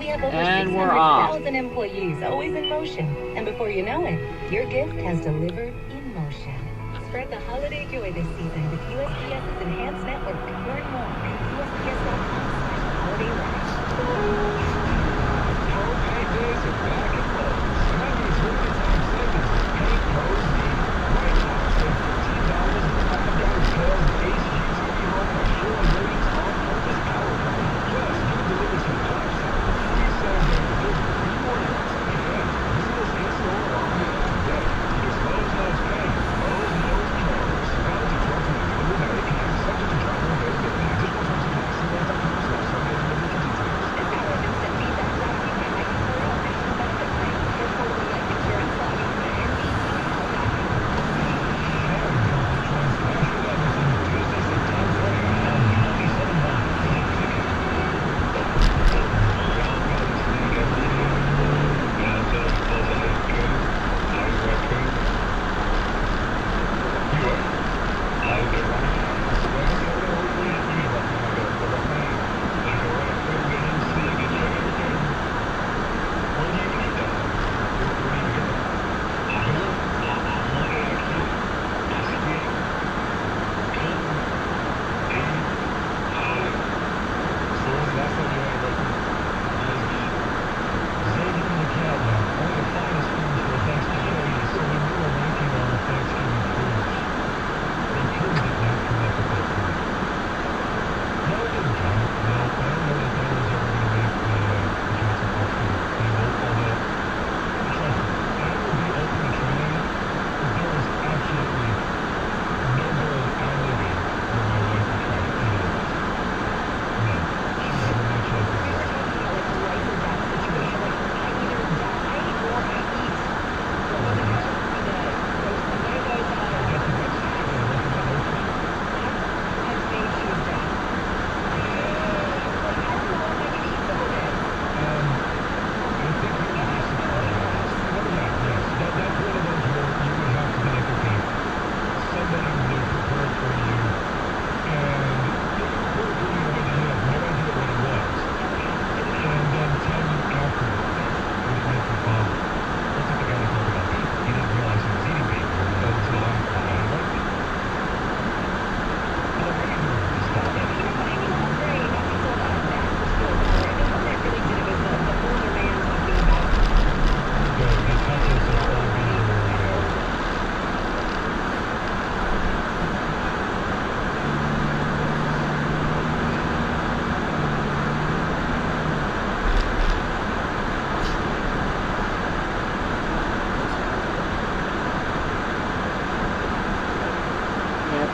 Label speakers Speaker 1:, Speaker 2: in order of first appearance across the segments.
Speaker 1: have over
Speaker 2: And we're off.
Speaker 1: 600,000 employees, always in motion. And before you know it, your gift has delivered in motion. Spread the holiday joy this season with USPS's enhanced network. Learn more at USPS.com/holiday rush.
Speaker 3: Pro Paint Days are back at Lowe's. And that means limited time savings that paint pros need. Right now, save $15 on $5 sales of HGTV Home by Shirley Ratings all-purpose power plant. Plus, you can deliver some lifestyle with free same-day delivery when you order on TPN. Visit us in-store or on the app today. Because Lowe's knows paint. Lowe's knows pros. Valid to 12/20. Delivered by APM. Subject to driver availability. Additional terms apply. See Lowe's.com/Sunday delivery for details.
Speaker 1: This hour of instant feedback brought to you by Equipro National Benefit Plan. Your total life insurance log on to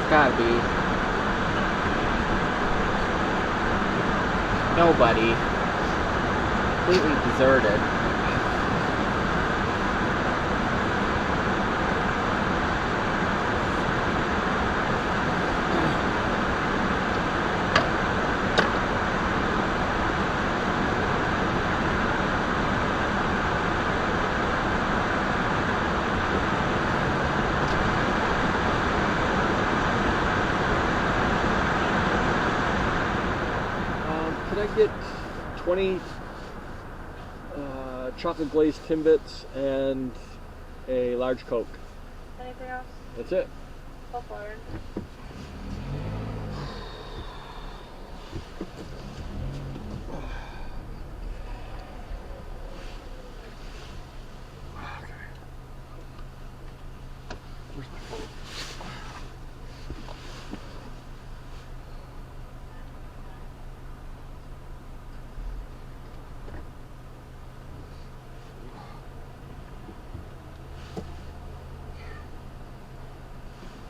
Speaker 2: Gotta be. Nobody. Completely deserted.
Speaker 4: Can I get 20 chocolate glazed Timbits and a large Coke?
Speaker 5: Anything else?
Speaker 4: That's it.
Speaker 5: Go forward.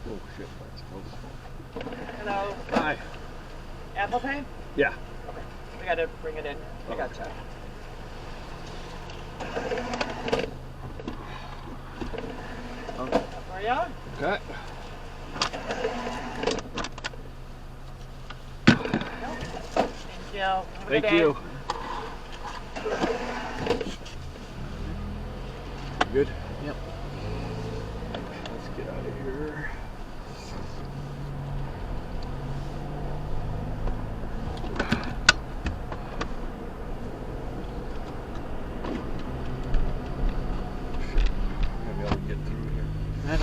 Speaker 4: Oh shit, that's close.
Speaker 5: Hello.
Speaker 4: Hi.
Speaker 5: Apple Pay?
Speaker 4: Yeah.
Speaker 5: Okay. We gotta bring it in. I gotcha. For you?
Speaker 4: Okay.
Speaker 5: Thank you. Have a good
Speaker 4: Thank
Speaker 5: day.
Speaker 4: you. Good?
Speaker 2: Yep.
Speaker 4: Let's get out of here.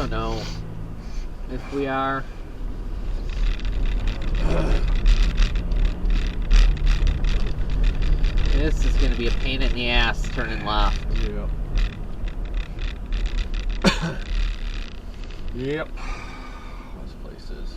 Speaker 2: don't know if we are. This is going to be a pain in the ass turning left.
Speaker 4: Yeah. Yep. This place is.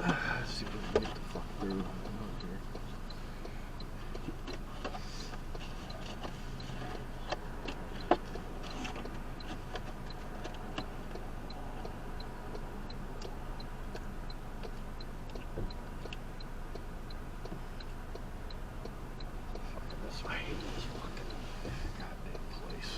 Speaker 4: Let's see if we can get the fuck through. Fucking this way. This fucking goddamn place.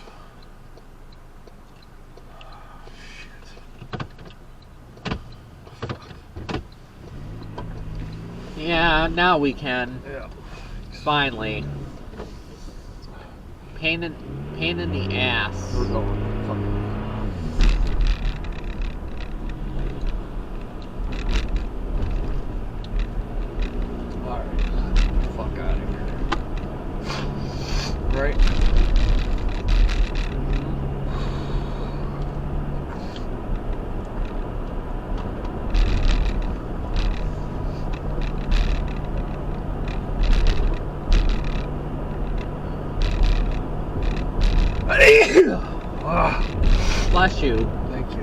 Speaker 2: Yeah, now we can.
Speaker 4: Yeah.
Speaker 2: Finally. Pain in the ass.
Speaker 4: We're going. Fucking. Alright. Fuck out of here. Right?
Speaker 2: Bless you.
Speaker 4: Thank you.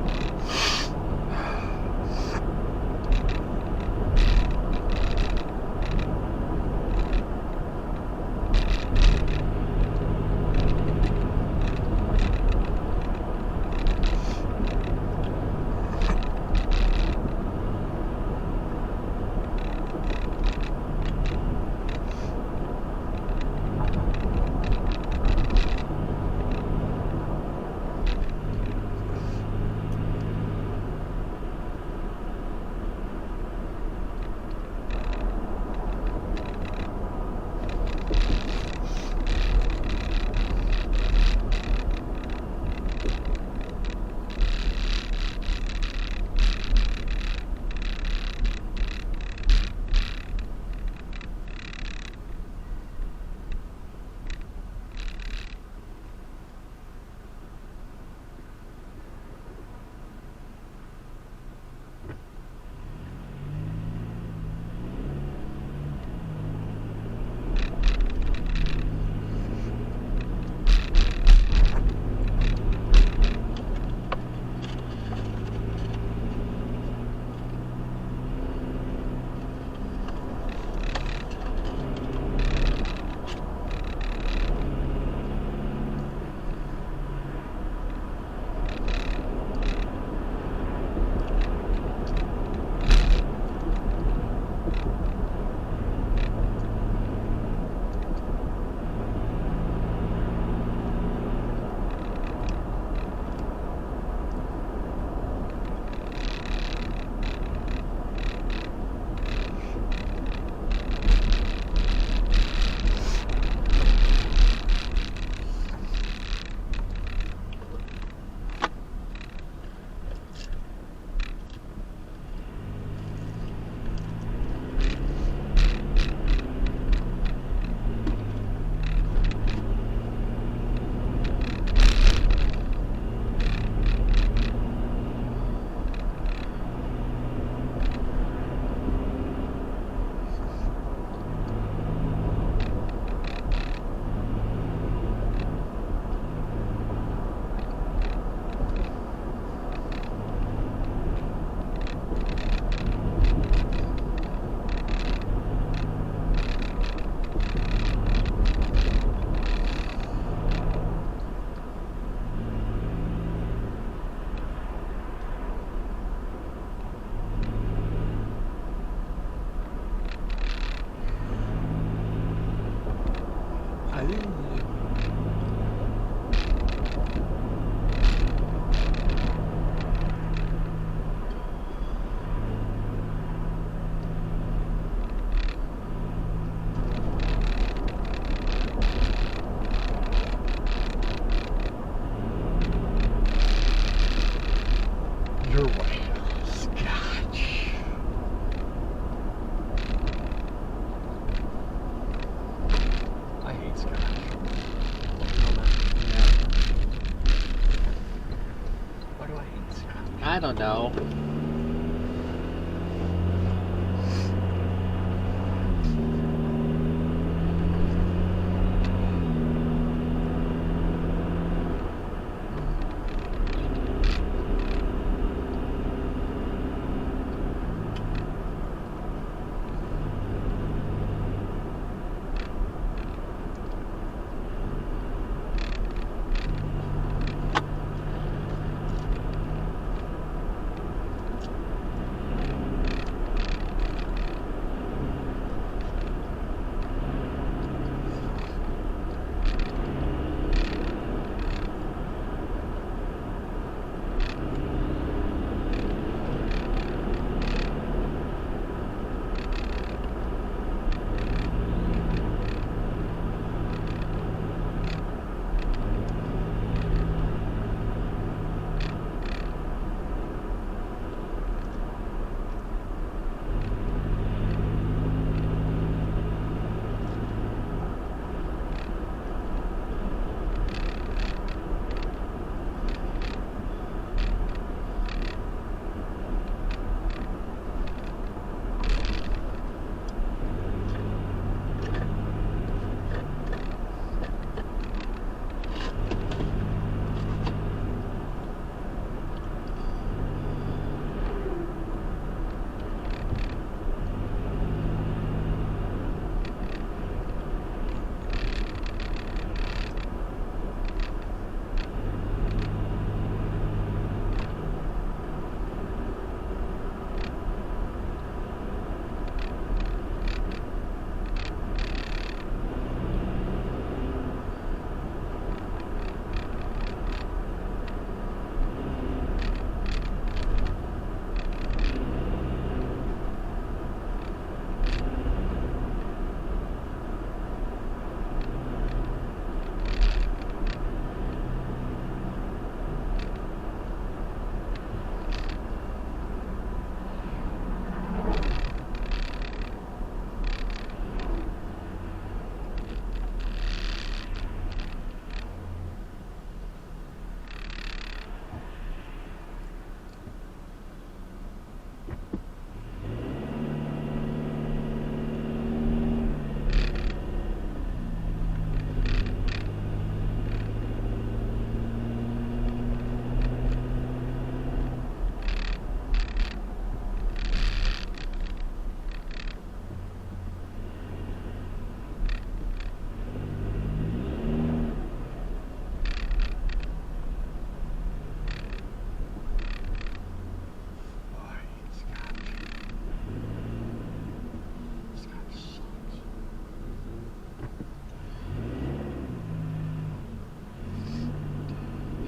Speaker 2: I don't know.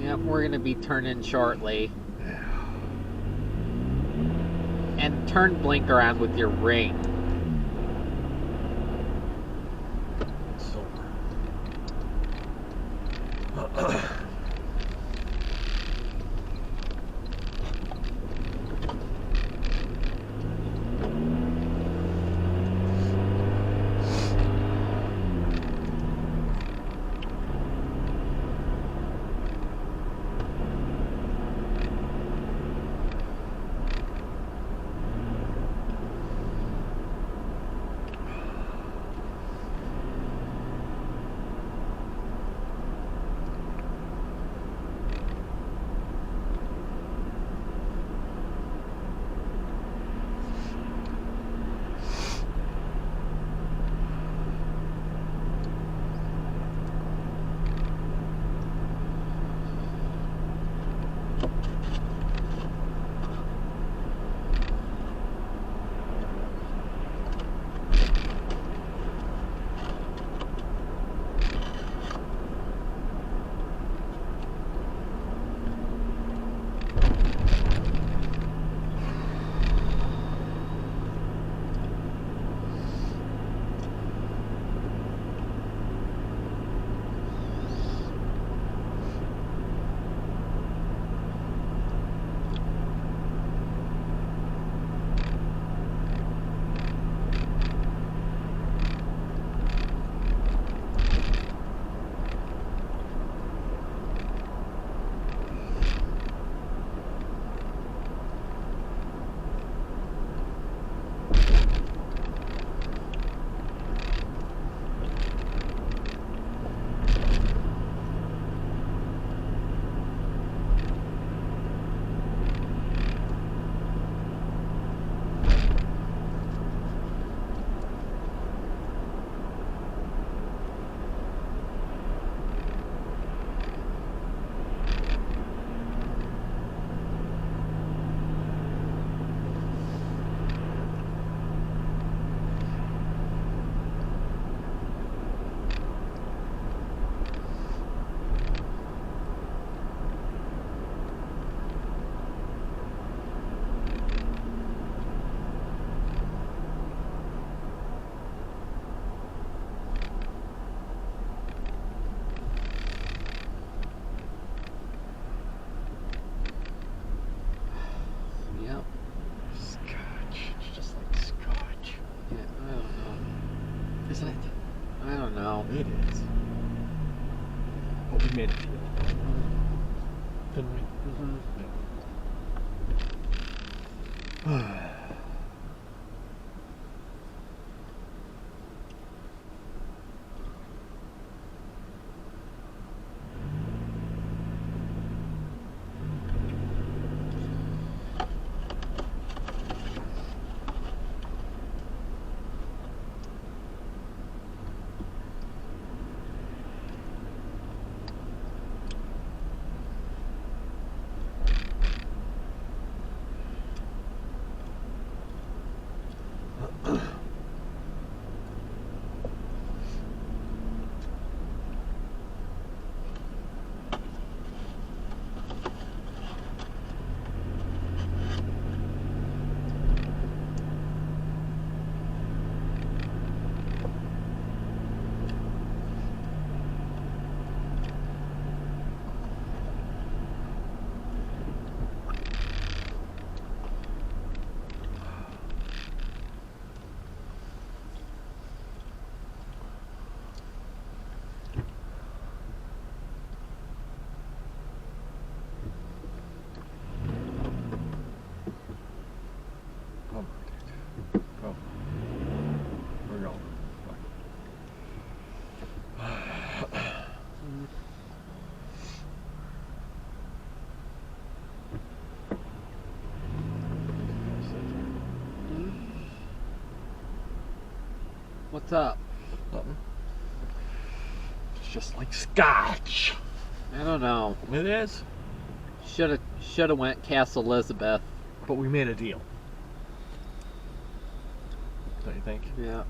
Speaker 2: Yep, we're gonna be turning shortly. And turn blink around with your ring.
Speaker 4: No, it is. But we made a deal. Didn't we?
Speaker 2: Mm-hmm.
Speaker 4: Yeah. Go. We're going.
Speaker 2: What's up?
Speaker 4: Nothing. It's just like scotch.
Speaker 2: I don't know.
Speaker 4: It is.
Speaker 2: Shoulda went Castle Elizabeth.
Speaker 4: But we made a deal. Don't you think?
Speaker 2: Yeah.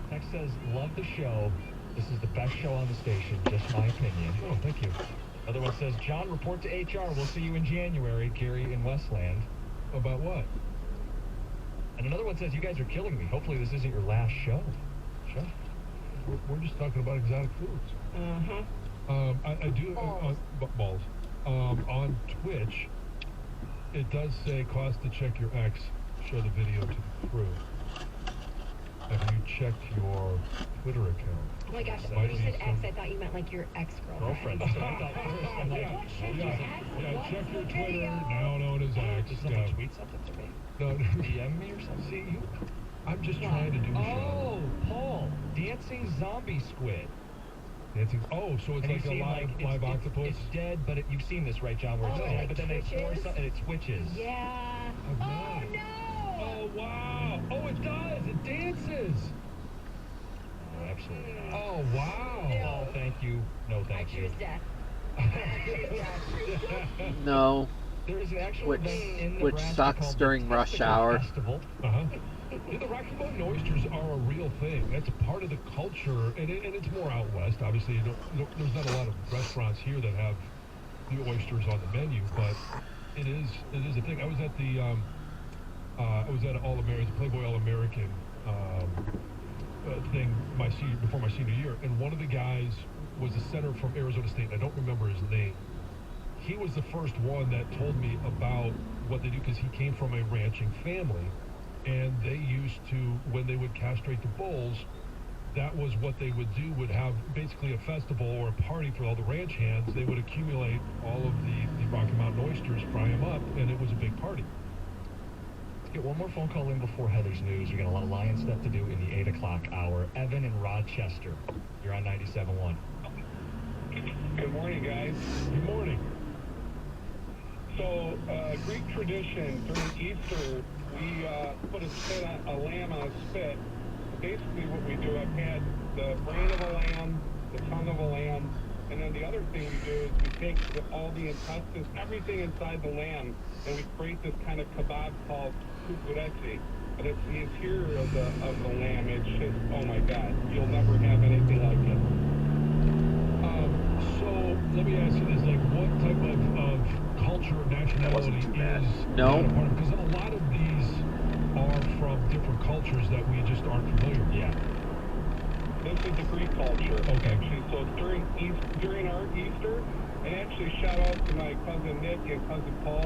Speaker 3: Text says, love the show. This is the best show on the station. Just my opinion. Oh, thank you. Other one says, John, report to HR. We'll see you in January. Gary in Westland. About what? And another one says, you guys are killing me. Hopefully this isn't your last show. Show?
Speaker 6: We're just talking about exotic foods.
Speaker 3: Mm-hmm.
Speaker 6: I do balls. On Twitch, it does say cost to check your ex. Show the video to the crew. Have you checked your Twitter account?
Speaker 1: Oh my gosh,
Speaker 6: Might
Speaker 1: when you
Speaker 6: be
Speaker 1: said ex,
Speaker 6: some-
Speaker 1: I thought you meant like your ex-girlfriend.
Speaker 3: Girlfriend. That's what I thought first. I'm like,
Speaker 1: Don't check your ex.
Speaker 6: Yeah,
Speaker 1: What's
Speaker 6: check your
Speaker 1: the
Speaker 6: Twitter,
Speaker 1: video?
Speaker 6: now known as X.
Speaker 3: Did someone tweet something to me?
Speaker 6: No,
Speaker 3: DM me or something?
Speaker 6: see, I'm just trying to do a show.
Speaker 3: Oh, Paul. Dancing zombie squid.
Speaker 6: Dancing. Oh, so it's
Speaker 3: And
Speaker 6: like a
Speaker 3: you've seen,
Speaker 6: live octopus?
Speaker 3: It's dead, but you've seen this, right, John? Where it's
Speaker 1: Oh,
Speaker 3: dead,
Speaker 1: like
Speaker 3: but then they pour
Speaker 1: twitches?
Speaker 3: something and it twitches.
Speaker 1: Yeah.
Speaker 6: I've
Speaker 1: Oh
Speaker 6: not.
Speaker 1: no!
Speaker 6: Oh, wow. Oh, it does. It dances.
Speaker 3: Oh, absolutely not.
Speaker 6: Oh, wow.
Speaker 3: Oh, thank you. No,
Speaker 1: I
Speaker 3: thank you.
Speaker 1: choose death. I choose death.
Speaker 2: No.
Speaker 3: There is an actual
Speaker 2: Which-
Speaker 3: event in
Speaker 2: which
Speaker 3: Nebraska
Speaker 2: sucks
Speaker 3: called the
Speaker 2: during rush
Speaker 3: Testicle
Speaker 2: hour.
Speaker 3: Festival.
Speaker 6: Uh-huh. Yeah, the Rocky Mountain oysters are a real thing. That's part of the culture, and it's more out west. Obviously, there's not a lot of restaurants here that have the oysters on the menu, but it is a thing. I was at the All American, Playboy All American thing before my senior year, and one of the guys was a center from Arizona State. I don't remember his name. He was the first one that told me about what they do because he came from a ranching family. And they used to, when they would castrate the bulls, that was what they would do, would have basically a festival or a party for all the ranch hands. They would accumulate all of the Rocky Mountain oysters, fry them up, and it was a big party.
Speaker 3: Let's get one more phone call in before Heather's news. We got a lot of Lion stuff to do in the 8 o'clock hour. Evan in Rochester. You're on 97.1.
Speaker 7: Good morning, guys.
Speaker 6: Good morning.
Speaker 7: So, Greek tradition, during Easter, we put a lamb on a spit. Basically what we do, I've had the brain of a lamb, the tongue of a lamb, and then the other thing we do is we take all the intestines, everything inside the lamb, and we create this kind of kebab called kukureci. But it's the interior of the lamb. It's just, oh my God, you'll never have anything like it.
Speaker 6: So let me ask you this: like, what type of culture or nationality
Speaker 4: wasn't too bad.
Speaker 6: is
Speaker 2: No.
Speaker 6: that a part of? Because a lot of these are from different cultures that we just aren't familiar with.
Speaker 3: Yeah.
Speaker 7: This is the Greek culture.
Speaker 6: Okay.
Speaker 7: Actually, so it's during during our Easter. And actually, shout out to my cousin Nick and cousin Paul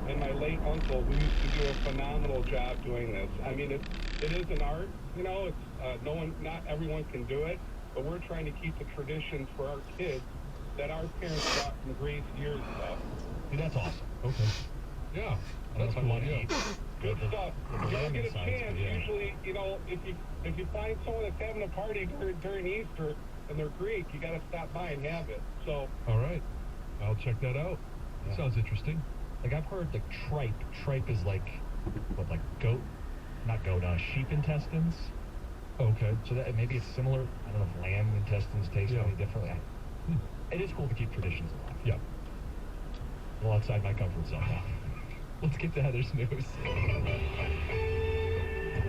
Speaker 7: and my late uncle who used to do a phenomenal job doing this. I mean, it is an art, you know. It's not everyone can do it, but we're trying to keep the traditions for our kids that our parents brought from Greece years ago.
Speaker 6: See, that's awesome. Okay. Yeah, that's cool. Yeah.
Speaker 7: Good stuff. If you ever get a
Speaker 6: Sides,
Speaker 7: chance,
Speaker 6: yeah.
Speaker 7: usually, you know, if you find someone that's having a party during Easter and they're Greek, you got to stop by and have it. So.
Speaker 6: All right, I'll check that out. That sounds interesting.
Speaker 8: Like I've heard the tripe. Tripe is like, what, like goat? Not goat, sheep intestines.
Speaker 6: Okay.
Speaker 8: So that maybe it's similar. I don't know if lamb intestines taste
Speaker 6: Yeah.
Speaker 8: any differently. It is cool to keep traditions alive.
Speaker 6: Yeah.
Speaker 8: A little outside my comfort zone now. Let's get to Heather's news.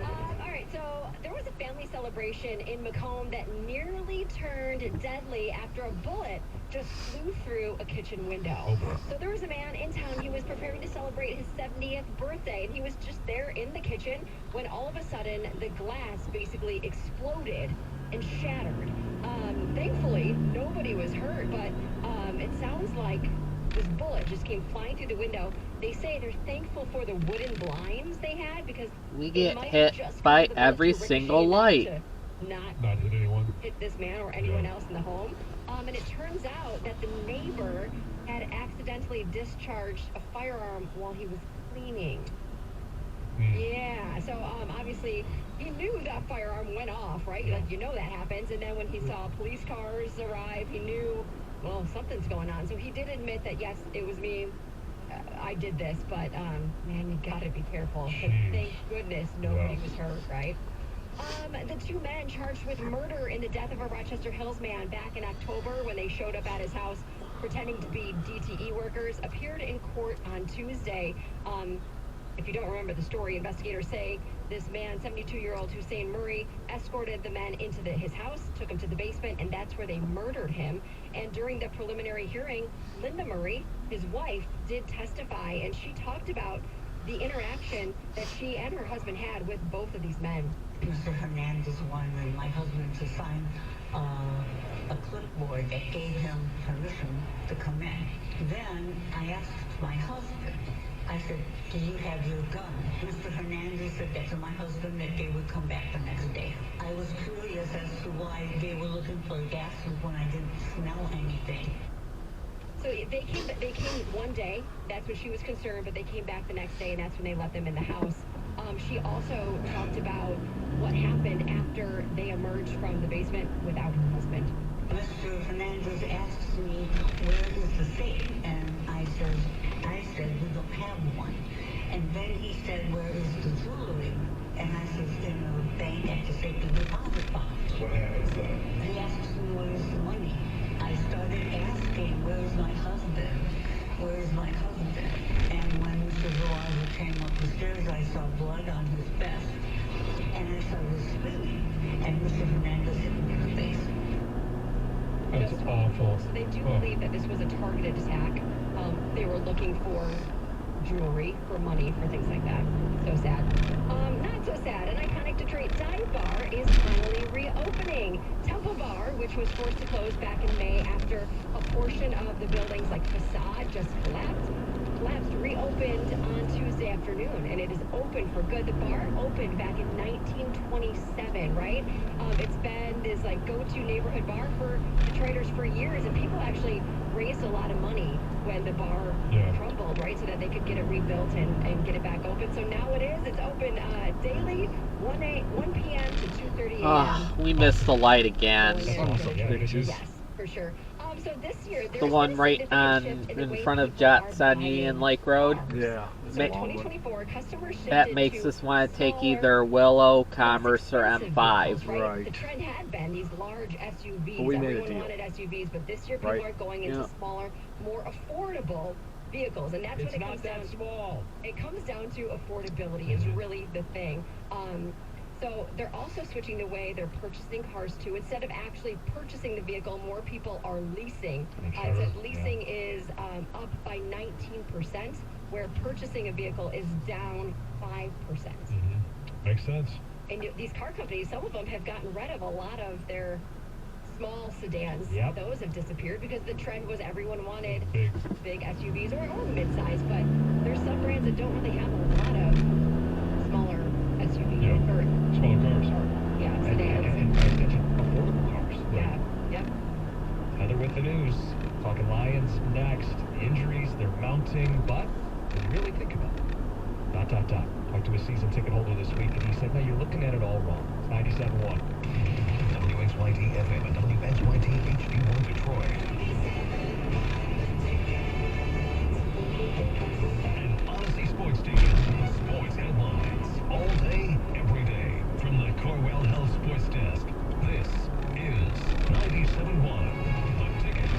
Speaker 9: All right, so there was a family celebration in Macomb that nearly turned deadly after a bullet just flew through a kitchen window.
Speaker 6: Oh, boy.
Speaker 9: So there was a man in town. He was preparing to celebrate his 70th birthday, and he was just there in the kitchen when all of a sudden the glass basically exploded and shattered. Thankfully, nobody was hurt, but it sounds like this bullet just came flying through the window. They say they're thankful for the wooden blinds they had because
Speaker 2: We
Speaker 9: they
Speaker 2: get
Speaker 9: might
Speaker 2: hit
Speaker 9: have just
Speaker 2: by
Speaker 9: caused the bullet
Speaker 2: every
Speaker 9: to
Speaker 2: single
Speaker 9: ricochet
Speaker 2: light.
Speaker 9: to Not
Speaker 6: Not hit anyone.
Speaker 9: hit this man or anyone
Speaker 6: Yeah.
Speaker 9: else in the home. And it turns out that the neighbor had accidentally discharged a firearm while he was cleaning. Yeah, so obviously he knew that firearm went off, right? Like, you know that happens. And then when he saw police cars arrive, he knew, well, something's going on. So he did admit that, yes, it was me. I did this, but man, you gotta be careful. But
Speaker 6: Jeez.
Speaker 9: thank goodness nobody
Speaker 6: Yeah.
Speaker 9: was hurt, right? The two men charged with murder in the death of a Rochester Hills man back in October when they showed up at his house pretending to be DTE workers appeared in court on Tuesday. If you don't remember the story, investigators say this man, 72-year-old Hussein Murray, escorted the men into his house, took him to the basement, and that's where they murdered him. And during the preliminary hearing, Linda Murray, his wife, did testify, and she talked about the interaction that she and her husband had with both of these men.
Speaker 10: Mr. Hernandez wanted my husband to sign a clipboard that gave him permission to come in. Then I asked my husband, I said, do you have your gun? Mr. Hernandez said that to my husband that they would come back the next day. I was curious as to why they were looking for gases when I didn't smell anything.
Speaker 9: So they came one day, that's when she was concerned, but they came back the next day, and that's when they let them in the house. She also talked about what happened after they emerged from the basement without her husband.
Speaker 10: Mr. Hernandez asked me, where is the safe? And I said, we don't have one. And then he said, where is the jewelry? And I said, in a bank at the safety deposit box.
Speaker 3: What happens then?
Speaker 10: He asked me, where is the money? I started asking, where is my husband? Where is my husband? And when Mr. Velarza came up the stairs, I saw blood on his vest. And I started screaming. And Mr. Hernandez hit me in the face.
Speaker 6: That's
Speaker 9: Just
Speaker 6: awful.
Speaker 9: So they do
Speaker 6: Oh.
Speaker 9: believe that this was a targeted attack. They were looking for jewelry, for money, for things like that. So sad. Not so sad. An iconic Detroit dive bar is finally reopening. Temple Bar, which was forced to close back in May after a portion of the building's facade just collapsed, reopened on Tuesday afternoon, and it is open for good. The bar opened back in 1927, right? It's been this go-to neighborhood bar for Detroiters for years, and people actually raised a lot of money when the bar crumbled, right? So that they could get it rebuilt and get it back open. So now it's open daily, 1 p.m. to 2:30 a.m.
Speaker 2: We missed the light again.
Speaker 9: Yes, for sure. So this year,
Speaker 2: The one right in front of Jatsani and Lake Road.
Speaker 4: Yeah.
Speaker 9: So in 2024, customers
Speaker 2: That
Speaker 9: shifted
Speaker 2: makes
Speaker 9: to
Speaker 2: us want to take
Speaker 9: smaller,
Speaker 2: either Willow,
Speaker 9: less
Speaker 2: Commerce, or
Speaker 9: expensive
Speaker 2: M5.
Speaker 9: vehicles, right?
Speaker 4: Right.
Speaker 9: The trend had been these large SUVs.
Speaker 4: But we made a
Speaker 9: Everyone
Speaker 4: deal.
Speaker 9: wanted SUVs, but this year people
Speaker 4: Right.
Speaker 9: are going into
Speaker 2: Yeah.
Speaker 9: smaller, more affordable vehicles, and that's what
Speaker 6: It's
Speaker 9: it
Speaker 6: not
Speaker 9: comes
Speaker 6: that
Speaker 9: down to.
Speaker 6: small.
Speaker 9: It comes down to affordability is really the thing. So they're also switching the way they're purchasing cars too. Instead of actually purchasing the vehicle, more people are leasing. It says leasing is up by 19%, where purchasing a vehicle is down 5%.
Speaker 6: Makes sense.
Speaker 9: And these car companies, some of them have gotten rid of a lot of their small sedans.
Speaker 8: Yep.
Speaker 9: Those have disappeared because the trend was everyone wanted
Speaker 6: Big.
Speaker 9: SUVs or mid-size, but there's some brands that don't really have a lot of smaller SUVs.
Speaker 6: Yeah.
Speaker 9: Or,
Speaker 6: Smaller cars.
Speaker 9: yeah,
Speaker 8: And
Speaker 9: sedans.
Speaker 8: pay attention, affordable cars.
Speaker 9: Yeah, yep.
Speaker 8: Heather with the news. Talking Lions next. Injuries, they're mounting, but when you really think about it, ... Talked to a season ticket holder this week, and he said, no, you're looking at it all wrong. It's 97.1.
Speaker 3: WXYT FM and WXYT HD1 Detroit. And Odyssey Sports Station. Sports headlines. All day, every day. From the Corwell Health Sports Desk. This is 97.1. The Ticket.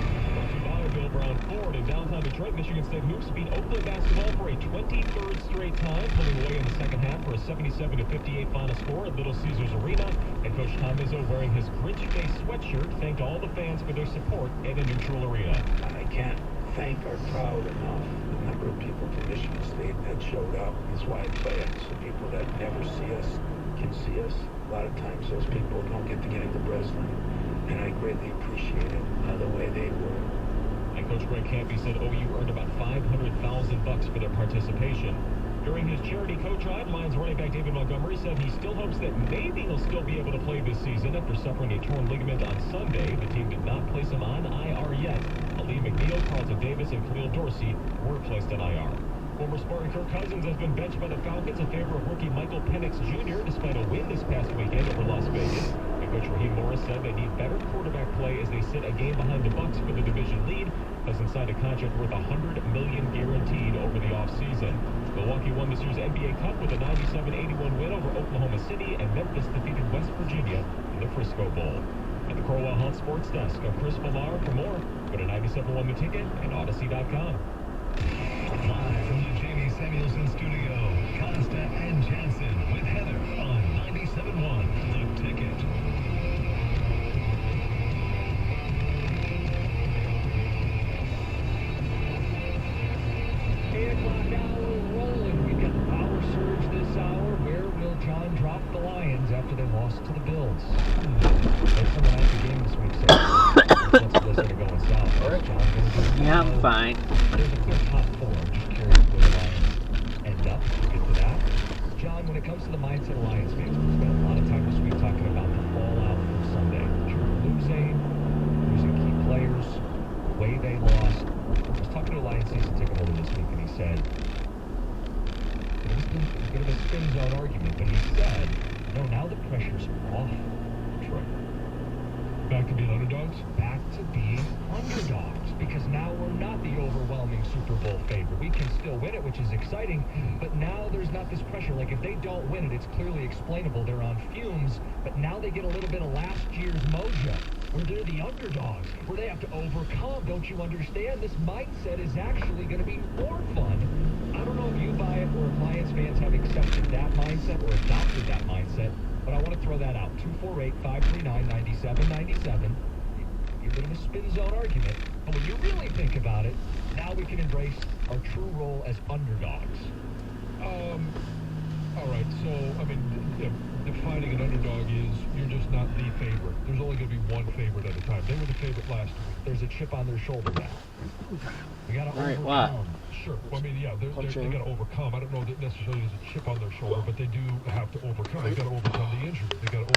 Speaker 11: By Bill Brown Ford in downtown Detroit, Michigan State Hoops beat Oakland basketball for a 23rd straight time, pulling away in the second half for a 77-58 final score at Little Caesars Arena. And Coach Tom Izzo, wearing his Grinch Face sweatshirt, thanked all the fans for their support at a neutral arena.
Speaker 12: I can't thank or proud enough the number of people from Michigan State that showed up. That's why I play it, so people that never see us can see us. A lot of times those people don't get to get into Breslin, and I greatly appreciated the way they were.
Speaker 11: And Coach Greg Campy said OU earned about $500,000 for their participation. During his charity coach ride, Lions running back David Montgomery said he still hopes that maybe he'll still be able to play this season after suffering a torn ligament on Sunday. The team did not place him on IR yet. Ali McNeil, Carlton Davis, and Khalil Dorsey were placed on IR. Former Spartan Kirk Cousins has been benched by the Falcons in favor of rookie Michael Penix Jr. despite a win this past weekend over Las Vegas. And Coach Raheem Morris said they need better quarterback play as they sit a game behind the Bucs for the division lead. Cousins signed a contract worth $100 million guaranteed over the offseason. Milwaukee won this year's NBA Cup with a 97-81 win over Oklahoma City, and Memphis defeated West Virginia in the Frisco Bowl. At the Corwell Health Sports Desk, I'm Chris Millar. For more, go to 97.1 The Ticket and Odyssey.com.
Speaker 3: Live from the Jamie Samuelson studio, Costa and Jansen with Heather on 97.1 The Ticket.
Speaker 8: Rolling. We've got the power surge this hour. Where will John drop the Lions after they lost to the Bills? That's someone at the game this week said, once it was going to go south. All right, John, going to do
Speaker 2: Yeah, I'm fine.
Speaker 8: There's a clear top four. I'm just curious where the Lions end up. We'll get to that. John, when it comes to the mindset of Lions fans, we spent a lot of time this week talking about the fallout from Sunday. Losing key players, the way they lost. I was talking to a Lions season ticket holder this week, and he said, it was a bit of a spin zone argument, but he said, no, now the pressure's off Detroit.
Speaker 6: Back to being underdogs?
Speaker 8: Back to being underdogs, because now we're not the overwhelming Super Bowl favorite. We can still win it, which is exciting, but now there's not this pressure. Like, if they don't win it, it's clearly explainable. They're on fumes, but now they get a little bit of last year's mojo, where they're the underdogs, where they have to overcome. Don't you understand? This mindset is actually going to be more fun. I don't know if you buy it or if Lions fans have accepted that mindset or adopted that mindset, but I want to throw that out. 248-539-9797. A bit of a spin zone argument, but when you really think about it, now we can embrace our true role as underdogs.
Speaker 6: All right, so, I mean, defining an underdog is you're just not the favorite. There's only going to be one favorite at a time. They were the favorite last week.
Speaker 8: There's a chip on their shoulder now. We got to
Speaker 2: All right,
Speaker 8: overcome.
Speaker 2: what?
Speaker 6: Sure. Well, I mean, yeah, they got to overcome. I don't know that necessarily there's a chip on their shoulder, but they do have to overcome. They got to overcome the injury. They got to